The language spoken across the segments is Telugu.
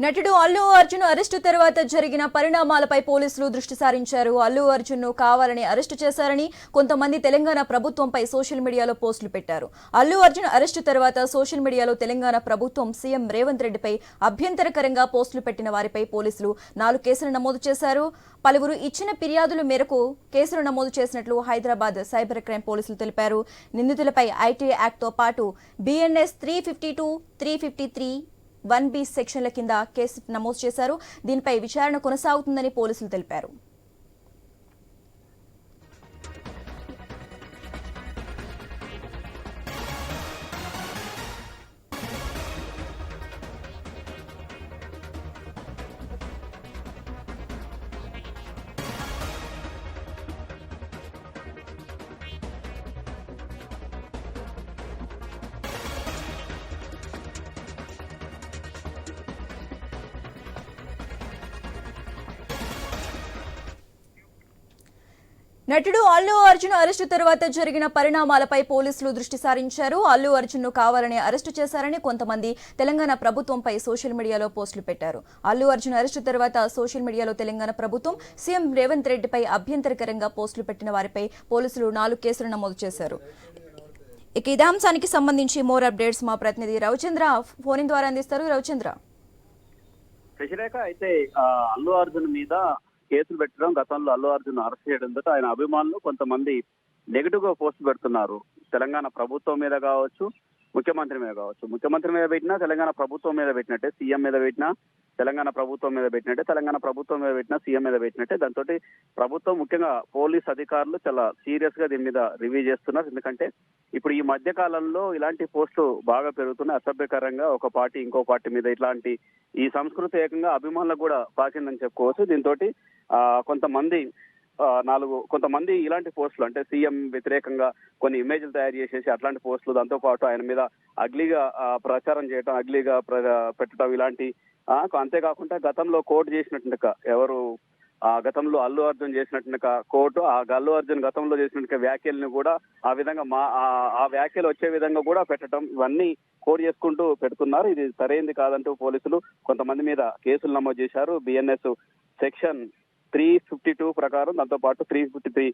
నటుడు అల్లు అర్జున్ అరెస్టు తర్వాత జరిగిన పరిణామాలపై పోలీసులు దృష్టి సారించారు. అల్లు అర్జున్ ను కావాలని అరెస్టు చేశారని కొంతమంది తెలంగాణ ప్రభుత్వంపై సోషల్ మీడియాలో పోస్టులు పెట్టారు. అల్లు అర్జున్ అరెస్టు తర్వాత సోషల్ మీడియాలో తెలంగాణ ప్రభుత్వం సీఎం రేవంత్ రెడ్డిపై అభ్యంతరకరంగా పోస్టులు పెట్టిన వారిపై పోలీసులు 4 కేసులు నమోదు చేశారు. పలువురు ఇచ్చిన ఫిర్యాదుల మేరకు కేసులు నమోదు చేసినట్లు హైదరాబాద్ సైబర్ క్రైమ్ పోలీసులు తెలిపారు. నిందితులపై ఐటీ యాక్ట్ తో పాటు BNS 352, 353, 1B సెక్షన్ల కింద కేసు నమోదు చేశారు. దీనిపై విచారణ కొనసాగుతుందని పోలీసులు తెలిపారు. నటుడు అల్లు అర్జున్ అరెస్టు తర్వాత జరిగిన పరిణామాలపై పోలీసులు దృష్టి సారించారు. అల్లు అర్జున్ ను కావాలని అరెస్టు చేశారని కొంతమంది తెలంగాణ ప్రభుత్వంపై సోషల్ మీడియాలో పోస్టులు పెట్టారు. అల్లు అర్జున్ అరెస్టు తర్వాత సోషల్ మీడియాలో తెలంగాణ ప్రభుత్వం సీఎం రేవంత్ రెడ్డిపై అభ్యంతరకరంగా పోస్టులు పెట్టిన వారిపై పోలీసులు 4 కేసులు నమోదు చేశారు. ఇక ఇదే అంశానికి సంబంధించి మోర్ అప్డేట్స్ మా ప్రతినిధి రవిచంద్ర ఫోన్ ద్వారా అందిస్తారు. రవిచంద్ర, అయితే అల్లు అర్జున్ మీద కేసులు పెట్టడం, గతంలో అల్లు అర్జున్ అరెస్ట్ చేయడంతో ఆయన అభిమానులు కొంతమంది నెగిటివ్ గా పోస్ట్ పెడుతున్నారు. తెలంగాణ ప్రభుత్వం మీద కావచ్చు, ముఖ్యమంత్రి మీద కావచ్చు. ముఖ్యమంత్రి మీద పెట్టినా తెలంగాణ ప్రభుత్వం మీద పెట్టినట్టే, సీఎం మీద పెట్టినా తెలంగాణ ప్రభుత్వం మీద పెట్టినట్టే, తెలంగాణ ప్రభుత్వం మీద పెట్టినా సీఎం మీద పెట్టినట్టే. దాంతో ప్రభుత్వం, ముఖ్యంగా పోలీస్ అధికారులు చాలా సీరియస్ గా దీని మీద రివ్యూ చేస్తున్నారు. ఎందుకంటే ఇప్పుడు ఈ మధ్య కాలంలో ఇలాంటి పోస్టులు బాగా పెరుగుతున్నాయి. అసభ్యకరంగా ఒక పార్టీ ఇంకో పార్టీ మీద ఇట్లాంటి ఈ సంస్కృతి ఏకంగా అభిమానులకు కూడా పాకిందని చెప్పుకోవచ్చు. దీంతో కొంతమంది ఇలాంటి పోస్టులు, అంటే సీఎం వ్యతిరేకంగా కొన్ని ఇమేజ్లు తయారు చేసేసి అట్లాంటి పోస్టులు, దాంతో పాటు ఆయన మీద అగ్లీగా ప్రచారం చేయటం, అగ్లీగా పెట్టడం, ఇలాంటి అంతేకాకుండా గతంలో కోర్టు చేసినట్టుగా గతంలో అల్లు అర్జున్ చేసినట్టుగా కోర్టు అల్లు అర్జున్ గతంలో చేసినట్టుగా వ్యాఖ్యలను కూడా ఆ విధంగా ఆ వ్యాఖ్యలు వచ్చే విధంగా కూడా పెట్టడం, ఇవన్నీ కోడ్ చేసుకుంటూ పెడుతున్నారు. ఇది సరైనది కాదంటూ పోలీసులు కొంతమంది మీద కేసులు నమోదు చేశారు. BNS సెక్షన్ 352 ప్రకారం, దాంతో పాటు 353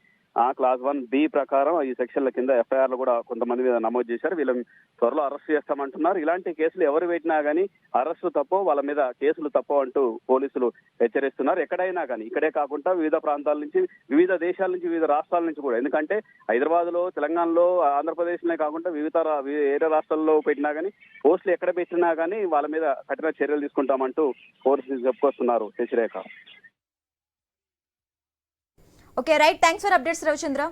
క్లాస్ 1B ప్రకారం ఈ సెక్షన్ల కింద FIRలు కూడా కొంతమంది మీద నమోదు చేశారు. వీళ్ళని త్వరలో అరెస్ట్ చేస్తామంటున్నారు. ఇలాంటి కేసులు ఎవరు పెట్టినా కానీ అరెస్టు తప్పో, వాళ్ళ మీద కేసులు తప్పో అంటూ పోలీసులు హెచ్చరిస్తున్నారు. ఎక్కడైనా కానీ, ఇక్కడే కాకుండా వివిధ ప్రాంతాల నుంచి, వివిధ దేశాల నుంచి, వివిధ రాష్ట్రాల నుంచి కూడా. ఎందుకంటే హైదరాబాద్ లో, తెలంగాణలో, ఆంధ్రప్రదేశ్ లోనే కాకుండా వేరే రాష్ట్రాల్లో పెట్టినా కానీ, పోస్టులు ఎక్కడ పెట్టినా కానీ వాళ్ళ మీద కఠిన చర్యలు తీసుకుంటామంటూ పోలీసులు చెప్పుకొస్తున్నారు. Sasirekha. Okay, right. Thanks for updates Ravichandra.